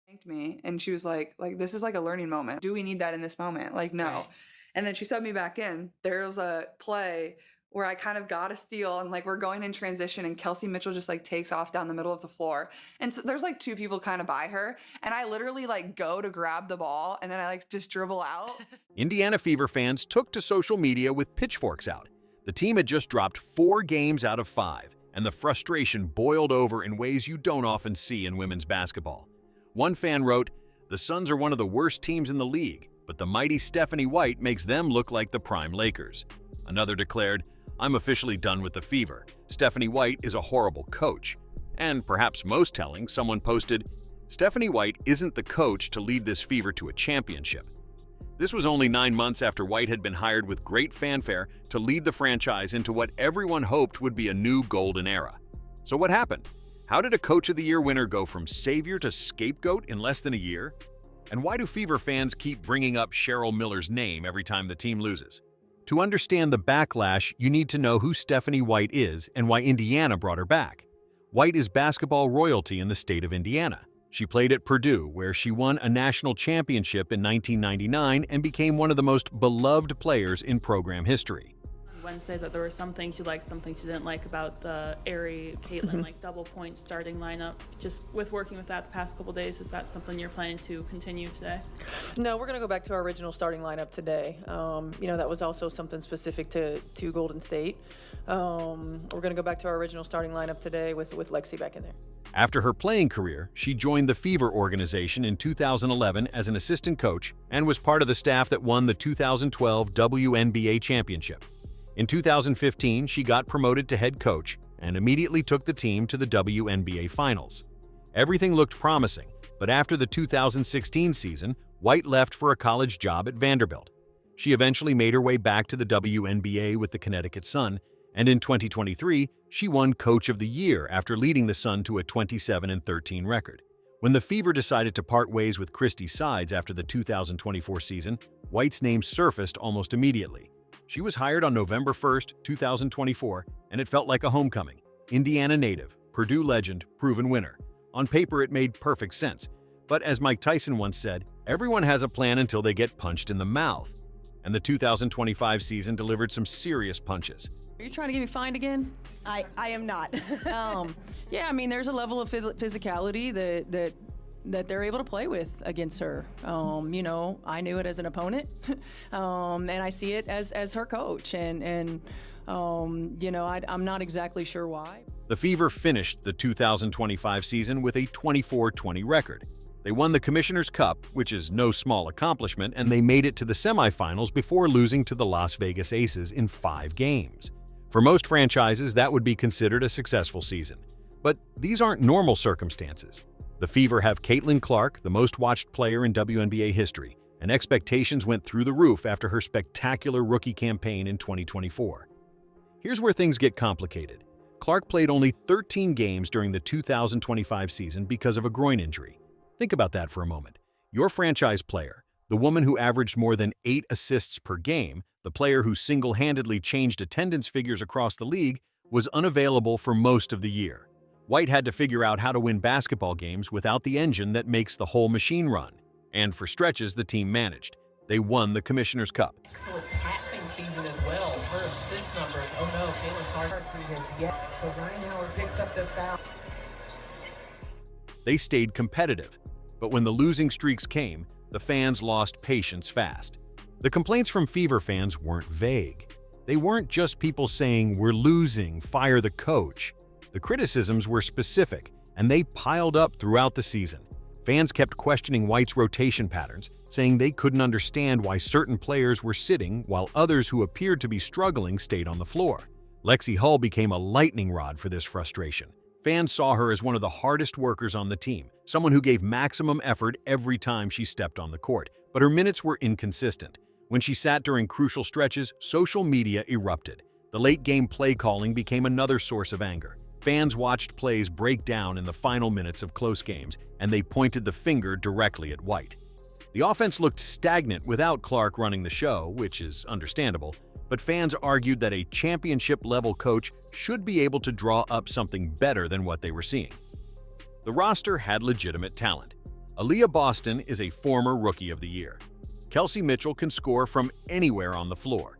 thanked me and she was like, this is like a learning moment. Do we need that in this moment? Like, no. Right. And then she subbed me back in. There was a play where I kind of got a steal and like we're going in transition and Kelsey Mitchell just like takes off down the middle of the floor. And so there's like two people kind of by her. And I literally like go to grab the ball and then I like just dribble out. Indiana Fever fans took to social media with pitchforks out. The team had just dropped 4 games out of 5, and the frustration boiled over in ways you don't often see in women's basketball. One fan wrote, "The Suns are one of the worst teams in the league, but the mighty Stephanie White makes them look like the prime Lakers." Another declared, "I'm officially done with the Fever. Stephanie White is a horrible coach." And perhaps most telling, someone posted, "Stephanie White isn't the coach to lead this Fever to a championship." This was only 9 months after White had been hired with great fanfare to lead the franchise into what everyone hoped would be a new golden era. So what happened? How did a Coach of the Year winner go from savior to scapegoat in less than a year? And why do Fever fans keep bringing up Cheryl Miller's name every time the team loses? To understand the backlash, you need to know who Stephanie White is and why Indiana brought her back. White is basketball royalty in the state of Indiana. She played at Purdue, where she won a national championship in 1999 and became one of the most beloved players in program history. Wednesday that there were some things you liked, some things you didn't like about the Aerie, Caitlin, like double point starting lineup. Just with working with that the past couple days, is that something you're planning to continue today? No, we're going to go back to our original starting lineup today. That was also something specific to Golden State. We're going to go back to our original starting lineup today with Lexi back in there. After her playing career, she joined the Fever organization in 2011 as an assistant coach and was part of the staff that won the 2012 WNBA championship. In 2015, she got promoted to head coach and immediately took the team to the WNBA Finals. Everything looked promising, but after the 2016 season, White left for a college job at Vanderbilt. She eventually made her way back to the WNBA with the Connecticut Sun, and in 2023, she won Coach of the Year after leading the Sun to a 27-13 record. When the Fever decided to part ways with Christy Sides after the 2024 season, White's name surfaced almost immediately. She was hired on November 1, 2024, and it felt like a homecoming. Indiana native, Purdue legend, proven winner. On paper, it made perfect sense. But as Mike Tyson once said, everyone has a plan until they get punched in the mouth. And the 2025 season delivered some serious punches. Are you trying to get me fined again? I am not. Yeah, I mean, there's a level of physicality that they're able to play with against her. I knew it as an opponent, and I see it as her coach. I'm not exactly sure why. The Fever finished the 2025 season with a 24-20 record. They won the Commissioner's Cup, which is no small accomplishment, and they made it to the semifinals before losing to the Las Vegas Aces in 5 games. For most franchises, that would be considered a successful season. But these aren't normal circumstances. The Fever have Caitlin Clark, the most-watched player in WNBA history, and expectations went through the roof after her spectacular rookie campaign in 2024. Here's where things get complicated. Clark played only 13 games during the 2025 season because of a groin injury. Think about that for a moment. Your franchise player, the woman who averaged more than 8 assists per game, the player who single-handedly changed attendance figures across the league, was unavailable for most of the year. White had to figure out how to win basketball games without the engine that makes the whole machine run. And for stretches, the team managed. They won the Commissioner's Cup. Excellent passing season as well. Her assist numbers. Oh no, Caitlin Clark has yet. So Ryan Howard picks up the foul. They stayed competitive, but when the losing streaks came, the fans lost patience fast. The complaints from Fever fans weren't vague. They weren't just people saying, "We're losing, fire the coach." The criticisms were specific, and they piled up throughout the season. Fans kept questioning White's rotation patterns, saying they couldn't understand why certain players were sitting while others who appeared to be struggling stayed on the floor. Lexi Hull became a lightning rod for this frustration. Fans saw her as one of the hardest workers on the team, someone who gave maximum effort every time she stepped on the court, but her minutes were inconsistent. When she sat during crucial stretches, social media erupted. The late-game play calling became another source of anger. Fans watched plays break down in the final minutes of close games, and they pointed the finger directly at White. The offense looked stagnant without Clark running the show, which is understandable, but fans argued that a championship-level coach should be able to draw up something better than what they were seeing. The roster had legitimate talent. Aaliyah Boston is a former Rookie of the Year. Kelsey Mitchell can score from anywhere on the floor.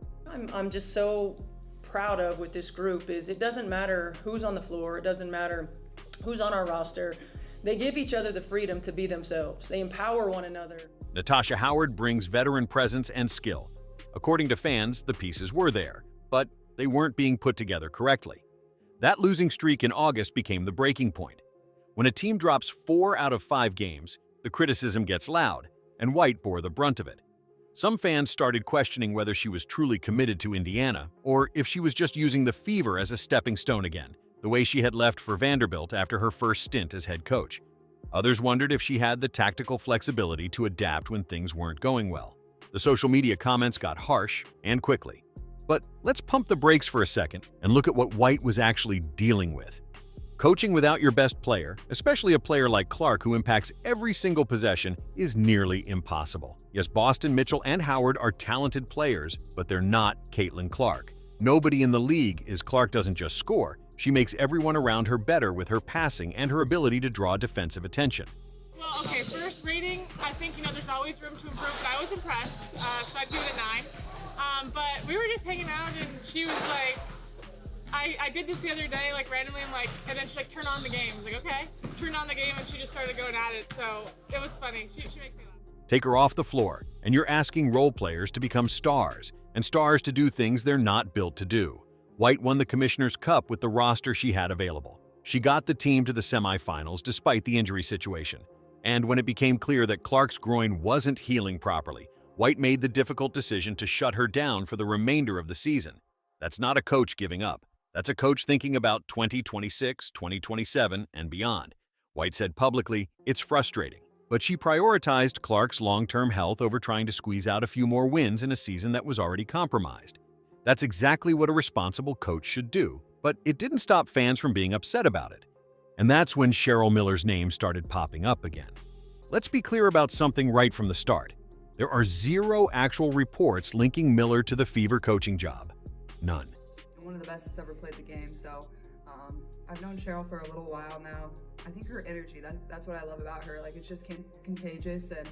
I'm just so proud of with this group is it doesn't matter who's on the floor, it doesn't matter who's on our roster. They give each other the freedom to be themselves. They empower one another. Natasha Howard brings veteran presence and skill. According to fans, the pieces were there, but they weren't being put together correctly. That losing streak in August became the breaking point. When a team drops 4 out of 5 games, the criticism gets loud, and White bore the brunt of it. Some fans started questioning whether she was truly committed to Indiana, or if she was just using the Fever as a stepping stone again, the way she had left for Vanderbilt after her first stint as head coach. Others wondered if she had the tactical flexibility to adapt when things weren't going well. The social media comments got harsh and quickly. But let's pump the brakes for a second and look at what White was actually dealing with. Coaching without your best player, especially a player like Clark who impacts every single possession, is nearly impossible. Yes, Boston, Mitchell, and Howard are talented players, but they're not Caitlin Clark. Nobody in the league is Clark doesn't just score, she makes everyone around her better with her passing and her ability to draw defensive attention. Well, okay, first rating, I think, there's always room to improve, but I was impressed, so I'd give it a 9. But we were just hanging out, and she was like, I did this the other day, randomly, and then she turned on the game. I was like, okay. Turned on the game, and she just started going at it, so it was funny. She makes me laugh. Take her off the floor, and you're asking role players to become stars, and stars to do things they're not built to do. White won the Commissioner's Cup with the roster she had available. She got the team to the semifinals despite the injury situation. And when it became clear that Clark's groin wasn't healing properly, White made the difficult decision to shut her down for the remainder of the season. That's not a coach giving up. That's a coach thinking about 2026, 2027, and beyond. White said publicly, "It's frustrating," but she prioritized Clark's long-term health over trying to squeeze out a few more wins in a season that was already compromised. That's exactly what a responsible coach should do, but it didn't stop fans from being upset about it. And that's when Cheryl Miller's name started popping up again. Let's be clear about something right from the start. There are 0 actual reports linking Miller to the Fever coaching job. None. One of the best that's ever played the game, so I've known Cheryl for a little while now. I think her energy, that's what I love about her. It's just contagious, and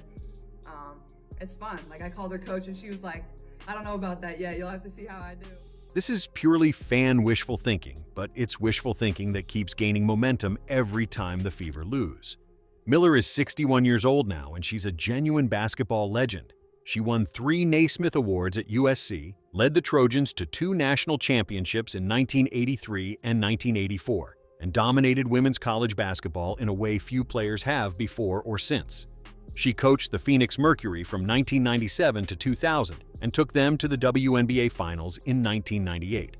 it's fun. I called her coach, and she was like, I don't know about that yet. You'll have to see how I do. This is purely fan wishful thinking, but it's wishful thinking that keeps gaining momentum every time the Fever lose. Miller is 61 years old now, and she's a genuine basketball legend. She won 3 Naismith Awards at USC, led the Trojans to 2 national championships in 1983 and 1984, and dominated women's college basketball in a way few players have before or since. She coached the Phoenix Mercury from 1997 to 2000 and took them to the WNBA Finals in 1998.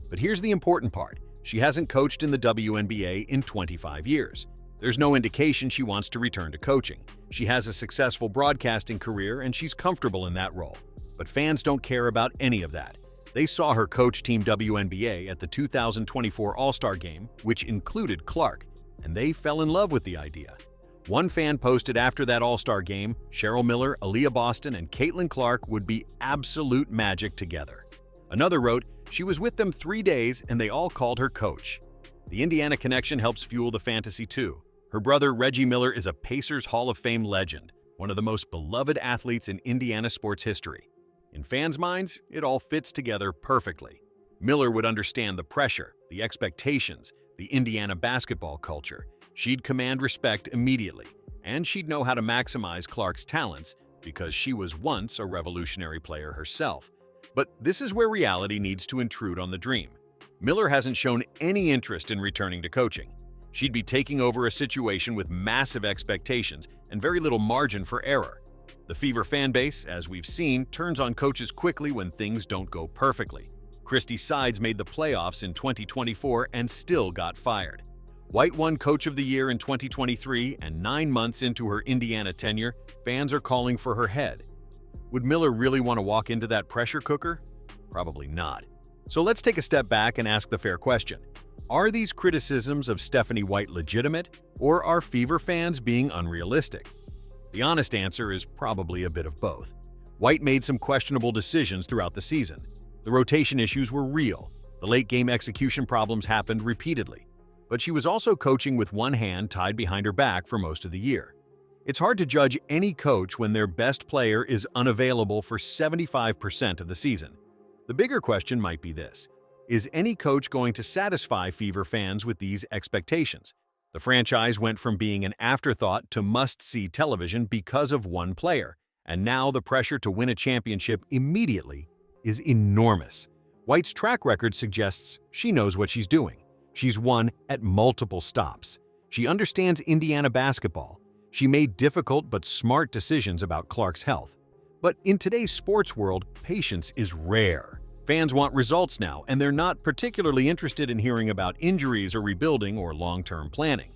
But here's the important part. She hasn't coached in the WNBA in 25 years. There's no indication she wants to return to coaching. She has a successful broadcasting career and she's comfortable in that role. But fans don't care about any of that. They saw her coach Team WNBA at the 2024 All-Star Game, which included Clark, and they fell in love with the idea. One fan posted after that All-Star Game, Cheryl Miller, Aaliyah Boston, and Caitlin Clark would be absolute magic together. Another wrote, she was with them 3 days and they all called her coach. The Indiana connection helps fuel the fantasy too. Her brother Reggie Miller is a Pacers Hall of Fame legend, one of the most beloved athletes in Indiana sports history. In fans' minds, it all fits together perfectly. Miller would understand the pressure, the expectations, the Indiana basketball culture. She'd command respect immediately, and she'd know how to maximize Clark's talents because she was once a revolutionary player herself. But this is where reality needs to intrude on the dream. Miller hasn't shown any interest in returning to coaching. She'd be taking over a situation with massive expectations and very little margin for error. The Fever fan base, as we've seen, turns on coaches quickly when things don't go perfectly. Christy Sides made the playoffs in 2024 and still got fired. White won Coach of the Year in 2023, and 9 months into her Indiana tenure, fans are calling for her head. Would Miller really want to walk into that pressure cooker? Probably not. So let's take a step back and ask the fair question. Are these criticisms of Stephanie White legitimate, or are Fever fans being unrealistic? The honest answer is probably a bit of both. White made some questionable decisions throughout the season. The rotation issues were real. The late-game execution problems happened repeatedly. But she was also coaching with one hand tied behind her back for most of the year. It's hard to judge any coach when their best player is unavailable for 75% of the season. The bigger question might be this: is any coach going to satisfy Fever fans with these expectations? The franchise went from being an afterthought to must-see television because of one player, and now the pressure to win a championship immediately is enormous. White's track record suggests she knows what she's doing. She's won at multiple stops. She understands Indiana basketball. She made difficult but smart decisions about Clark's health. But in today's sports world, patience is rare. Fans want results now, and they're not particularly interested in hearing about injuries or rebuilding or long-term planning.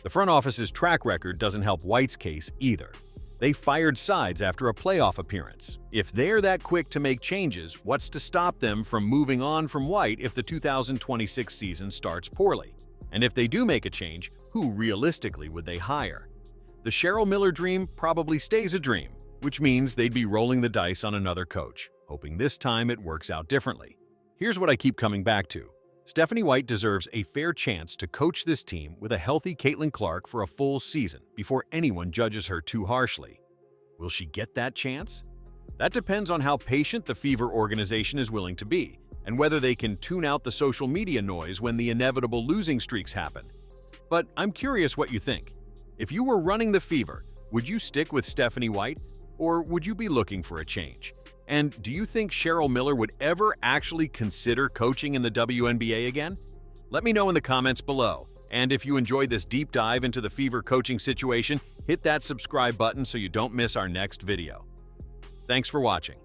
The front office's track record doesn't help White's case either. They fired sides after a playoff appearance. If they're that quick to make changes, what's to stop them from moving on from White if the 2026 season starts poorly? And if they do make a change, who realistically would they hire? The Cheryl Miller dream probably stays a dream, which means they'd be rolling the dice on another coach, hoping this time it works out differently. Here's what I keep coming back to. Stephanie White deserves a fair chance to coach this team with a healthy Caitlin Clark for a full season before anyone judges her too harshly. Will she get that chance? That depends on how patient the Fever organization is willing to be, and whether they can tune out the social media noise when the inevitable losing streaks happen. But I'm curious what you think. If you were running the Fever, would you stick with Stephanie White, or would you be looking for a change? And do you think Cheryl Miller would ever actually consider coaching in the WNBA again? Let me know in the comments below. And if you enjoyed this deep dive into the Fever coaching situation, hit that subscribe button so you don't miss our next video. Thanks for watching.